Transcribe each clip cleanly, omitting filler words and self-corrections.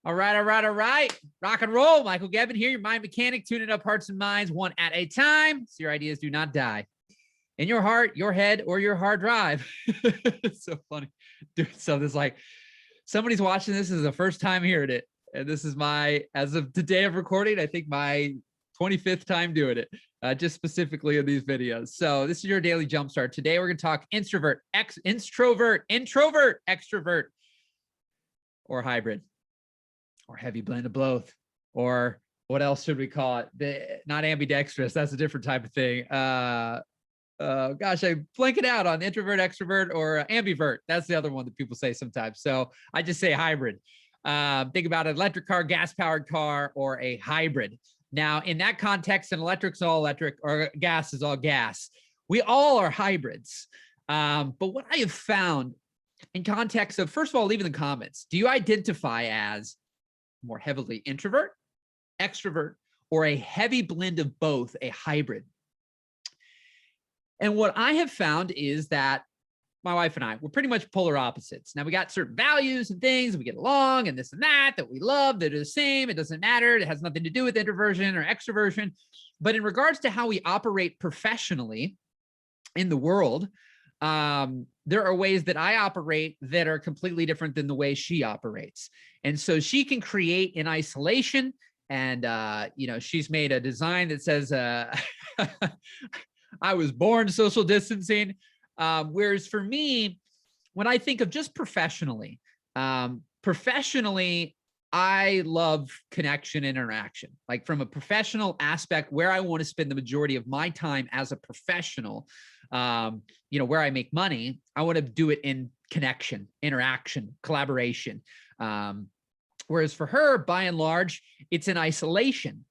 All right, all right, all right. Rock and roll. Michael Gebben here, your mind mechanic, tuning up hearts and minds one at a time so your ideas do not die in your heart, your head, or your hard drive. It's so funny. Dude, so this like somebody's watching this is the first time hearing it. And this is my, as of today of recording, I think my 25th time doing it, just specifically in these videos. So this is your daily jumpstart. Today, we're going to talk introvert, introvert, extrovert, or hybrid, or heavy blend of both, or what else should we call it? Not ambidextrous. That's a different type of thing. Gosh, I blank it out on introvert, extrovert, or ambivert. That's the other one that people say sometimes. So I just say hybrid. Think about an electric car, gas-powered car, or a hybrid. Now, in that context, an electric's all electric, or gas is all gas. We all are hybrids. But what I have found in context of, first of all, leave in the comments, do you identify as more heavily introvert, extrovert, or a heavy blend of both, a hybrid? And what I have found is that my wife and I, we're pretty much polar opposites. Now, we got certain values and things, we get along and this and that we love, that are the same. It doesn't matter. It has nothing to do with introversion or extroversion. But in regards to how we operate professionally in the world, there are ways that I operate that are completely different than the way she operates. And so she can create in isolation. And, she's made a design that says, I was born social distancing. Whereas for me, when I think of just professionally, I love connection, interaction, like from a professional aspect where I want to spend the majority of my time as a professional, where I make money, I want to do it in connection, interaction, collaboration. Whereas for her, by and large, it's in isolation.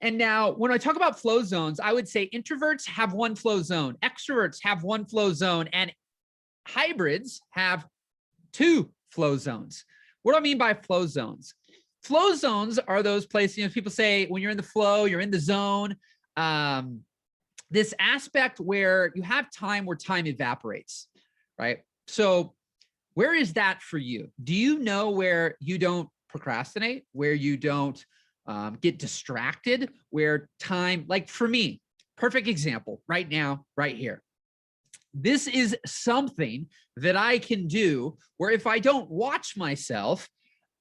And now when I talk about flow zones, I would say introverts have one flow zone, extroverts have one flow zone, and hybrids have two flow zones. What do I mean by flow zones? Flow zones are those places, people say when you're in the flow, you're in the zone. This aspect where you have time where time evaporates, right? So where is that for you? Do you know where you don't procrastinate, where you don't get distracted, where time, like for me, perfect example right now, right here. This is something that I can do where if I don't watch myself,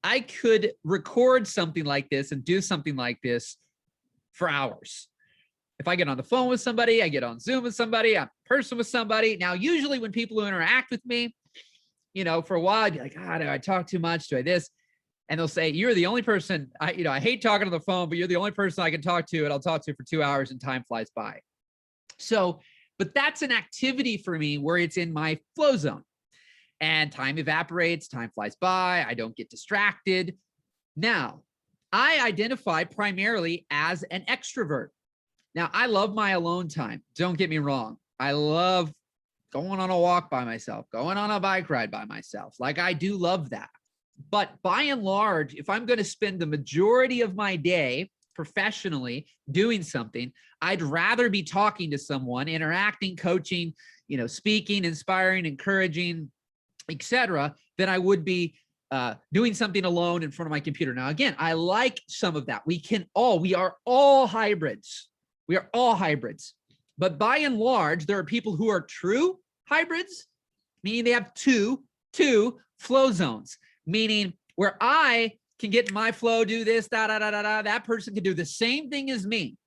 I could record something like this and do something like this for hours. If I get on the phone with somebody, I get on Zoom with somebody, I'm in person with somebody. Now, usually when people who interact with me, for a while, I'd be like, do I talk too much? Do I this? And they'll say, you're the only person, I hate talking on the phone, but you're the only person I can talk to, and I'll talk to for 2 hours and time flies by. So, but that's an activity for me where it's in my flow zone and time evaporates, time flies by, I don't get distracted. Now, I identify primarily as an extrovert. Now, I love my alone time. Don't get me wrong. I love going on a walk by myself, going on a bike ride by myself. Like I do love that. But by and large, if I'm going to spend the majority of my day professionally doing something, I'd rather be talking to someone, interacting, coaching, speaking, inspiring, encouraging, etc., than I would be doing something alone in front of my computer. Now, again, I like some of that. We are all hybrids. We are all hybrids. But by and large, there are people who are true hybrids, meaning they have two flow zones. Meaning where I can get in my flow, do this, that person can do the same thing as me.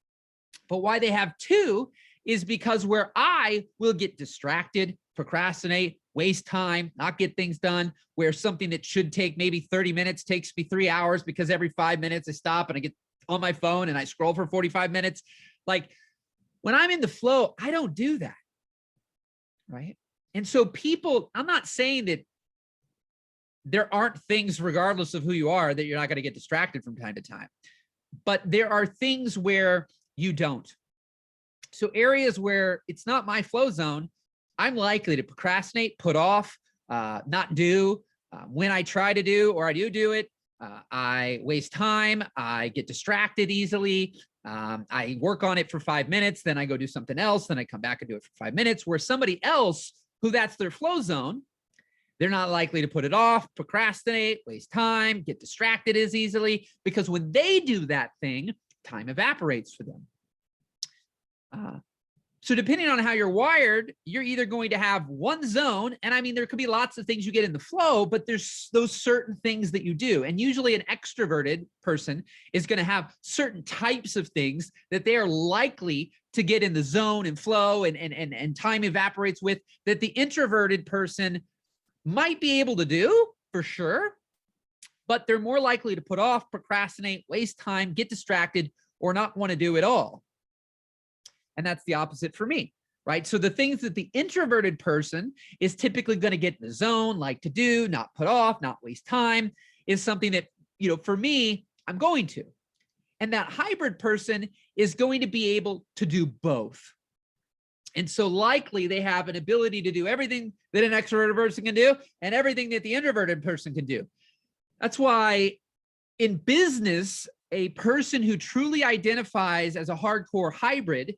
But why they have two is because where I will get distracted, procrastinate, waste time, not get things done, where something that should take maybe 30 minutes takes me 3 hours because every 5 minutes I stop and I get on my phone and I scroll for 45 minutes. Like when I'm in the flow, I don't do that, right? And so people, I'm not saying that there aren't things, regardless of who you are, that you're not going to get distracted from time to time. But there are things where you don't. So areas where it's not my flow zone, I'm likely to procrastinate, put off, not do. When I try to do, or I do it, I waste time. I get distracted easily. I work on it for 5 minutes, then I go do something else. Then I come back and do it for 5 minutes, where somebody else who that's their flow zone, They're not likely to put it off, procrastinate, waste time, get distracted as easily, because when they do that thing, time evaporates for them. So depending on how you're wired, you're either going to have one zone, and I mean, there could be lots of things you get in the flow, but there's those certain things that you do. And usually an extroverted person is going to have certain types of things that they are likely to get in the zone and flow and time evaporates with, that the introverted person might be able to do for sure, but they're more likely to put off, procrastinate, waste time, get distracted, or not want to do it all. And that's the opposite for me, right? So the things that the introverted person is typically going to get in the zone, like to do, not put off, not waste time, is something that, you know, for me, I'm going to. And that hybrid person is going to be able to do both. And so likely they have an ability to do everything that an extroverted person can do and everything that the introverted person can do. That's why in business, a person who truly identifies as a hardcore hybrid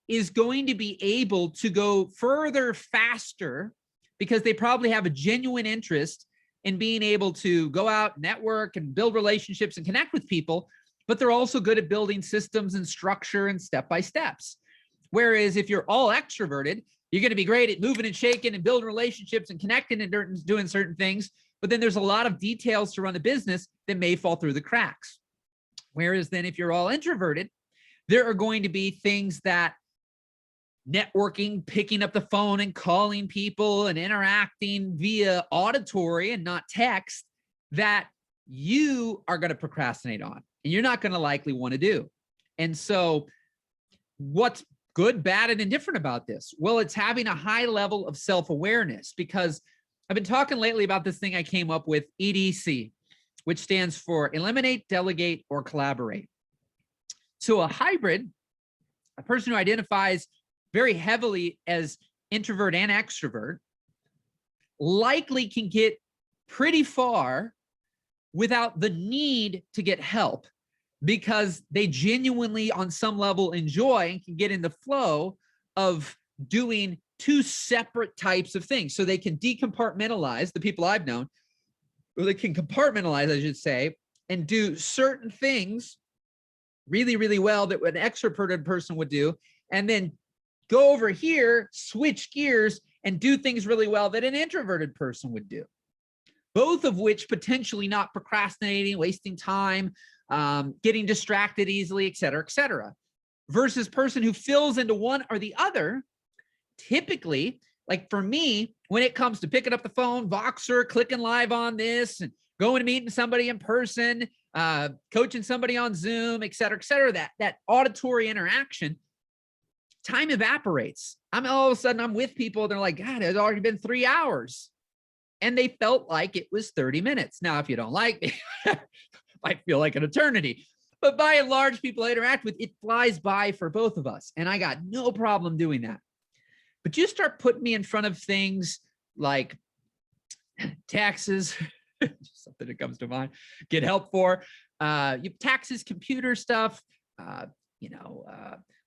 is going to be able to go further faster because they probably have a genuine interest in being able to go out, network, and build relationships and connect with people, but they're also good at building systems and structure and step-by-steps. Whereas if you're all extroverted, you're going to be great at moving and shaking and building relationships and connecting and doing certain things, but then there's a lot of details to run a business that may fall through the cracks. Whereas then if you're all introverted, there are going to be things that networking, picking up the phone and calling people and interacting via auditory and not text that you are going to procrastinate on and you're not going to likely want to do. And so what's good, bad, and indifferent about this? Well, it's having a high level of self-awareness, because I've been talking lately about this thing I came up with, EDC, which stands for eliminate, delegate, or collaborate. So a hybrid, a person who identifies very heavily as introvert and extrovert, likely can get pretty far without the need to get help, because they genuinely on some level enjoy and can get in the flow of doing two separate types of things. So they can decompartmentalize, the people I've known, or they can compartmentalize, I should say, and do certain things really, really well that an extroverted person would do, and then go over here, switch gears, and do things really well that an introverted person would do. Both of which potentially not procrastinating, wasting time, getting distracted easily, et cetera, et cetera. Versus person who fills into one or the other, typically, like for me, when it comes to picking up the phone, Voxer, clicking live on this, and going and meeting somebody in person, coaching somebody on Zoom, et cetera, that auditory interaction, time evaporates. I'm all of a sudden, I'm with people, they're like, God, it's already been 3 hours. And they felt like it was 30 minutes. Now, if you don't like me, it might feel like an eternity. But by and large, people I interact with, it flies by for both of us. And I got no problem doing that. But you start putting me in front of things like taxes, something that comes to mind, get help for, taxes, computer stuff,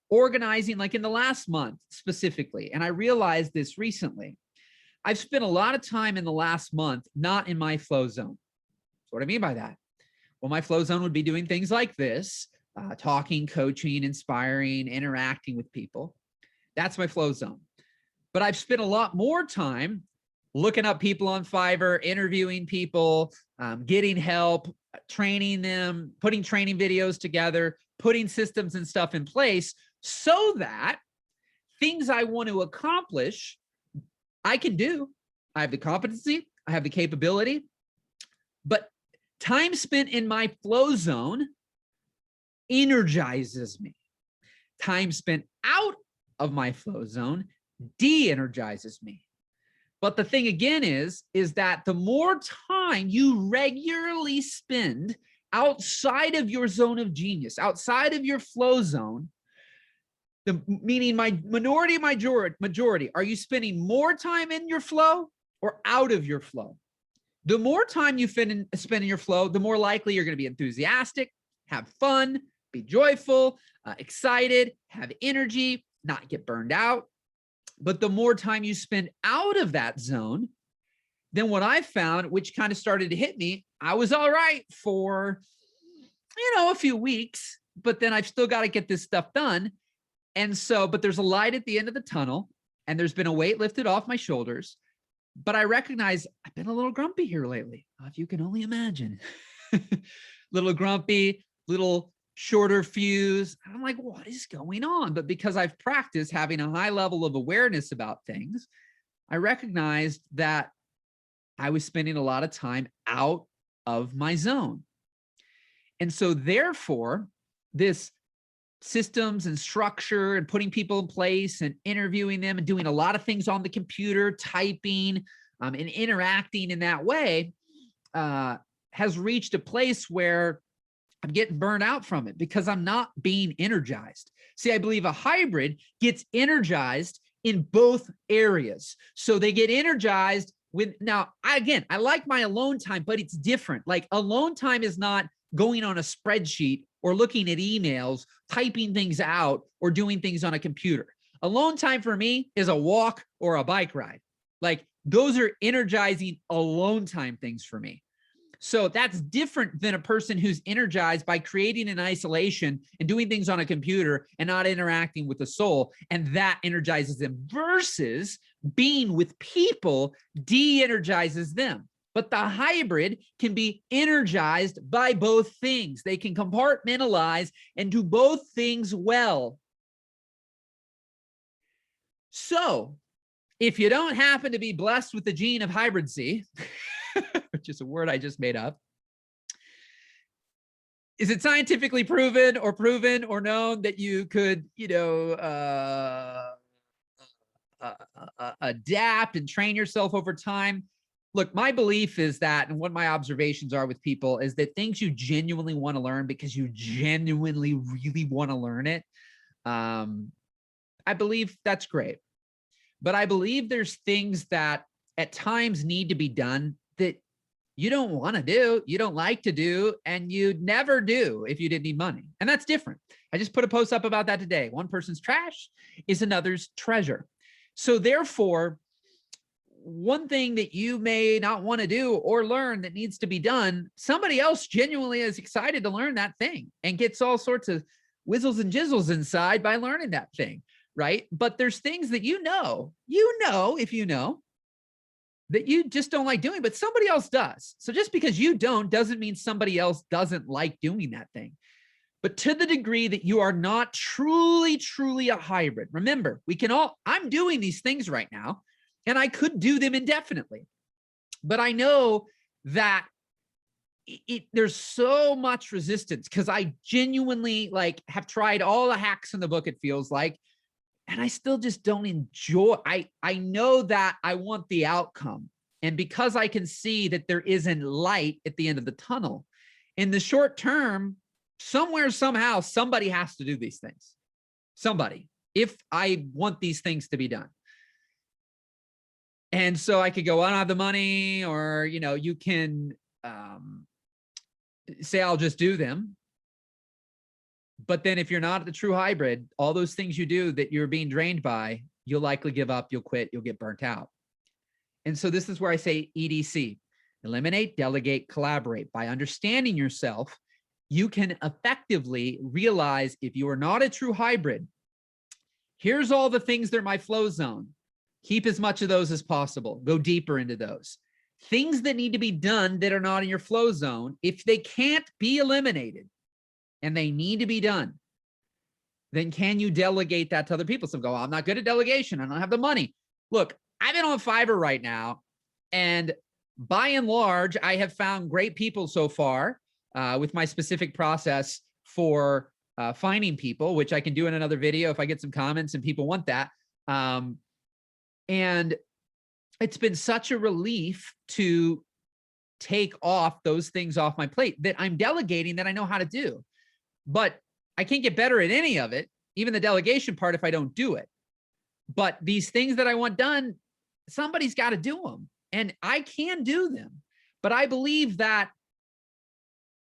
organizing, like in the last month specifically. And I realized this recently. I've spent a lot of time in the last month not in my flow zone. So what do I mean by that? Well, my flow zone would be doing things like this, talking, coaching, inspiring, interacting with people. That's my flow zone. But I've spent a lot more time looking up people on Fiverr, interviewing people, getting help, training them, putting training videos together, putting systems and stuff in place so that things I want to accomplish, I can do. I have the competency, I have the capability, but time spent in my flow zone energizes me. Time spent out of my flow zone de-energizes me. But the thing again is that the more time you regularly spend outside of your zone of genius, outside of your flow zone, meaning my majority, are you spending more time in your flow or out of your flow? The more time you spend in your flow, the more likely you're going to be enthusiastic, have fun, be joyful, excited, have energy, not get burned out. But the more time you spend out of that zone, then what I found, which kind of started to hit me, I was all right for, a few weeks, but then I've still got to get this stuff done. And so, but there's a light at the end of the tunnel, and there's been a weight lifted off my shoulders. But I recognize I've been a little grumpy here lately. If you can only imagine. Little grumpy, little shorter fuse. I'm like, what is going on? But because I've practiced having a high level of awareness about things, I recognized that I was spending a lot of time out of my zone. And so therefore, this systems and structure and putting people in place and interviewing them and doing a lot of things on the computer, typing and interacting in that way has reached a place where I'm getting burned out from it because I'm not being energized. See, I believe a hybrid gets energized in both areas. So they get energized with, now, I like my alone time, but it's different. Like alone time is not going on a spreadsheet or looking at emails, typing things out, or doing things on a computer. Alone time for me is a walk or a bike ride. Like those are energizing alone time things for me. So that's different than a person who's energized by creating an isolation and doing things on a computer and not interacting with the soul. And that energizes them versus being with people de-energizes them. But the hybrid can be energized by both things. They can compartmentalize and do both things well. So if you don't happen to be blessed with the gene of hybridcy, which is a word I just made up, is it scientifically proven or known that you could, adapt and train yourself over time? Look, my belief is that, and what my observations are with people is that things you genuinely want to learn because you genuinely really want to learn it. I believe that's great. But I believe there's things that at times need to be done that you don't want to do, you don't like to do, and you'd never do if you didn't need money. And that's different. I just put a post up about that today. One person's trash is another's treasure. So therefore, one thing that you may not want to do or learn that needs to be done, somebody else genuinely is excited to learn that thing and gets all sorts of whizzles and jizzles inside by learning that thing, right? But there's things that if you know, that you just don't like doing, but somebody else does. So just because you don't doesn't mean somebody else doesn't like doing that thing. But to the degree that you are not truly a hybrid, remember, I'm doing these things right now, and I could do them indefinitely. But I know that there's so much resistance because I genuinely have tried all the hacks in the book, it feels like, and I still just don't enjoy. I know that I want the outcome. And because I can see that there isn't light at the end of the tunnel, in the short term, somewhere, somehow, somebody has to do these things. Somebody, if I want these things to be done. And so I could go, I don't have the money, or, you can say, I'll just do them. But then if you're not the true hybrid, all those things you do that you're being drained by, you'll likely give up, you'll quit, you'll get burnt out. And so this is where I say EDC, eliminate, delegate, collaborate. By understanding yourself, you can effectively realize if you are not a true hybrid, here's all the things that are my flow zone. Keep as much of those as possible. Go deeper into those. Things that need to be done that are not in your flow zone, if they can't be eliminated, and they need to be done, then can you delegate that to other people? So go, I'm not good at delegation. I don't have the money. Look, I've been on Fiverr right now, and by and large, I have found great people so far with my specific process for finding people, which I can do in another video if I get some comments and people want that. And it's been such a relief to take off those things off my plate that I'm delegating that I know how to do. But I can't get better at any of it, even the delegation part, if I don't do it. But these things that I want done, somebody's got to do them, and I can do them. But I believe that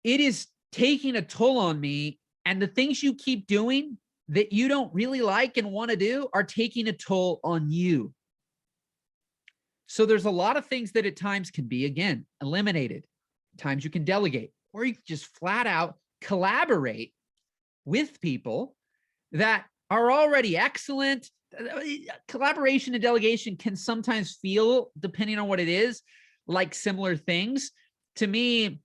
it is taking a toll on me, and the things you keep doing that you don't really like and want to do are taking a toll on you. So there's a lot of things that at times can be, again, eliminated. Times you can delegate, or you can just flat out collaborate with people that are already excellent. Collaboration and delegation can sometimes feel, depending on what it is, like similar things. To me,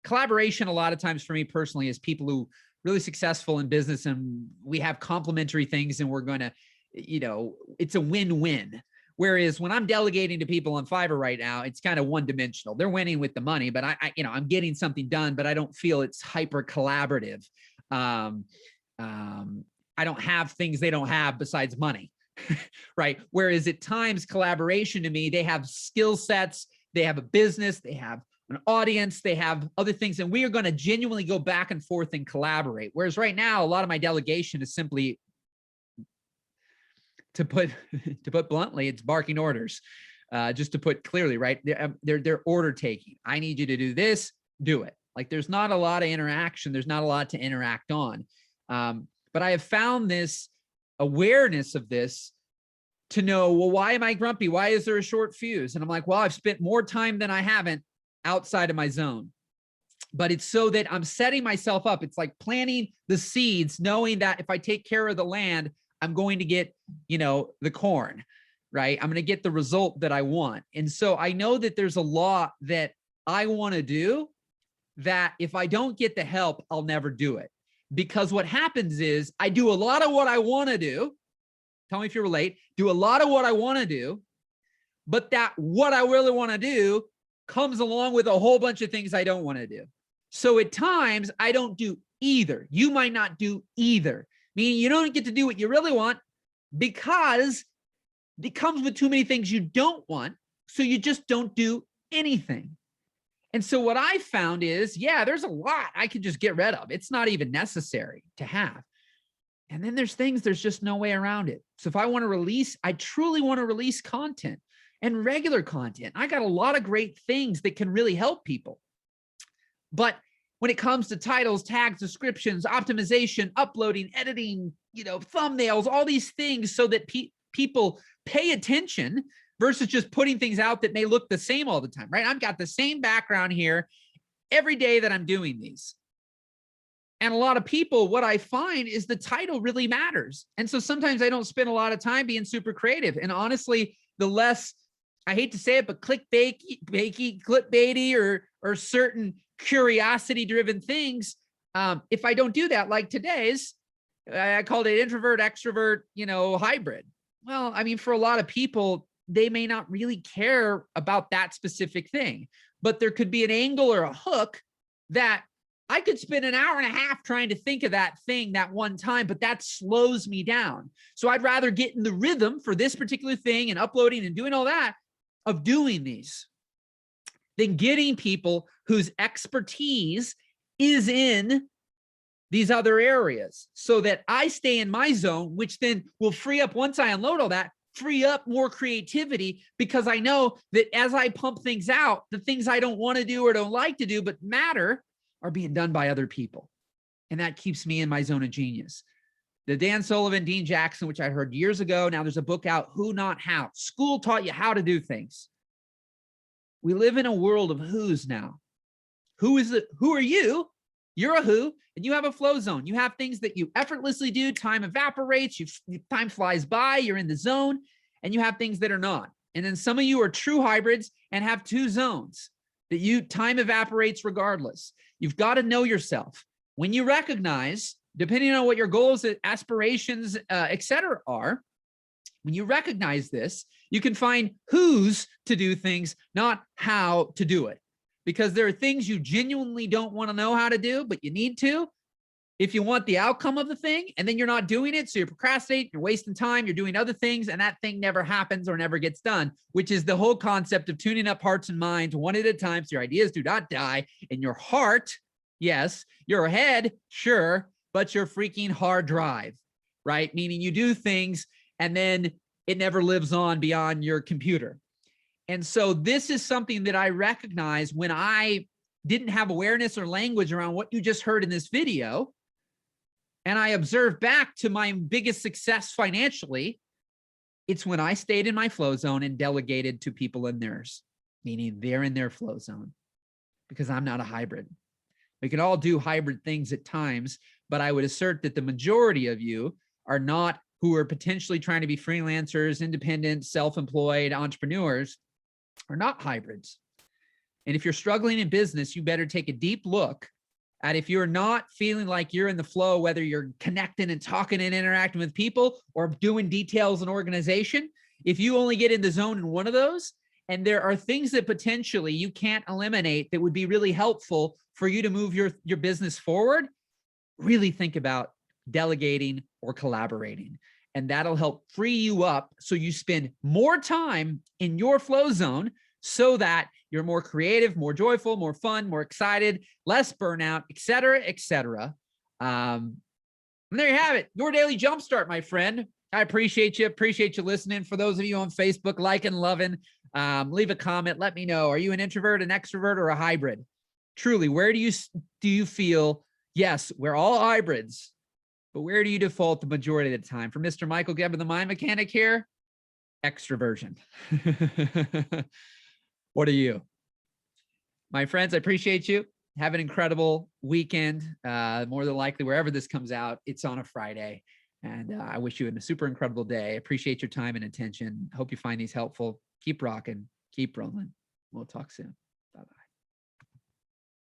collaboration a lot of times for me personally is people who really successful in business and we have complementary things and we're going to, it's a win-win. Whereas when I'm delegating to people on Fiverr right now, it's kind of one-dimensional. They're winning with the money, but I'm getting something done, but I don't feel it's hyper collaborative. I don't have things they don't have besides money, right? Whereas at times collaboration to me, they have skill sets, they have a business, they have an audience, they have other things, and we are going to genuinely go back and forth and collaborate. Whereas right now, a lot of my delegation is simply, to put bluntly, it's barking orders. Just to put clearly, right? They're order taking. I need you to do this, do it. Like there's not a lot of interaction. There's not a lot to interact on. But I have found this awareness of this to know, well, why am I grumpy? Why is there a short fuse? And I'm like, well, I've spent more time than I haven't outside of my zone. But it's so that I'm setting myself up. It's like planting the seeds, knowing that if I take care of the land, I'm going to get, the corn, right? I'm going to get the result that I want. And so I know that there's a lot that I want to do that if I don't get the help, I'll never do it. Because what happens is I do a lot of what I want to do. Tell me if you relate. Do a lot of what I want to do, but that what I really want to do comes along with a whole bunch of things I don't want to do. So at times I don't do either. You might not do either. Meaning you don't get to do what you really want because it comes with too many things you don't want. So you just don't do anything. And so what I found is, yeah, there's a lot I could just get rid of. It's not even necessary to have. And then there's things, there's just no way around it. So if I want to release, I truly want to release content and regular content. I got a lot of great things that can really help people. But when it comes to titles, tags, descriptions, optimization, uploading, editing, thumbnails, all these things so that people pay attention versus just putting things out that may look the same all the time, right? I've got the same background here every day that I'm doing these. And a lot of people, what I find is the title really matters. And so sometimes I don't spend a lot of time being super creative. And honestly, the less, I hate to say it, but clickbaity or certain curiosity-driven things, if I don't do that, like today's, I called it introvert, extrovert, hybrid. Well, I mean, for a lot of people, they may not really care about that specific thing, but there could be an angle or a hook that I could spend an hour and a half trying to think of that thing that one time, but that slows me down. So I'd rather get in the rhythm for this particular thing and uploading and doing all that of doing these than getting people whose expertise is in these other areas so that I stay in my zone, which then will free up, once I unload all that, free up more creativity, because I know that as I pump things out, the things I don't want to do or don't like to do but matter are being done by other people. And that keeps me in my zone of genius. The Dan Sullivan, Dean Jackson, which I heard years ago. Now there's a book out, Who Not How. School taught you how to do things. We live in a world of who's now. Who is it? Who are you? You're a who, and you have a flow zone. You have things that you effortlessly do. Time evaporates. Time flies by. You're in the zone, and you have things that are not. And then some of you are true hybrids and have two zones that time evaporates regardless. You've got to know yourself. When you recognize, depending on what your goals, aspirations, etc. are, when you recognize this, you can find who's to do things, not how to do it. Because there are things you genuinely don't want to know how to do, but you need to if you want the outcome of the thing, and then you're not doing it. So you're procrastinating, you're wasting time, you're doing other things, and that thing never happens or never gets done, which is the whole concept of tuning up hearts and minds one at a time so your ideas do not die. And your heart, yes, your head, sure, but your freaking hard drive, right? Meaning you do things and then it never lives on beyond your computer. And so this is something that I recognize when I didn't have awareness or language around what you just heard in this video. And I observe back to my biggest success financially It's when I stayed in my flow zone and delegated to people in theirs, meaning they're in their flow zone, because I'm not a hybrid. We can all do hybrid things at times, but I would assert that the majority of you are not, who are potentially trying to be freelancers, independent, self-employed entrepreneurs, are not hybrids. And if you're struggling in business, you better take a deep look at, if you're not feeling like you're in the flow, whether you're connecting and talking and interacting with people or doing details and organization. If you only get in the zone in one of those, and there are things that potentially you can't eliminate that would be really helpful for you to move your business forward, really think about delegating or collaborating. And that'll help free you up so you spend more time in your flow zone, so that you're more creative, more joyful, more fun, more excited, less burnout, et cetera, et cetera. And there you have it. Your daily jumpstart, my friend. I appreciate you. Appreciate you listening. For those of you on Facebook, like and loving, leave a comment. Let me know. Are you an introvert, an extrovert, or a hybrid? Truly, where do you feel? Yes, we're all hybrids, but where do you default the majority of the time? For Mr. Michael Gebben, the mind mechanic here, extroversion. What are you? My friends, I appreciate you. Have an incredible weekend. More than likely, wherever this comes out, it's on a Friday. And I wish you a super incredible day. Appreciate your time and attention. Hope you find these helpful. Keep rocking. Keep rolling. We'll talk soon.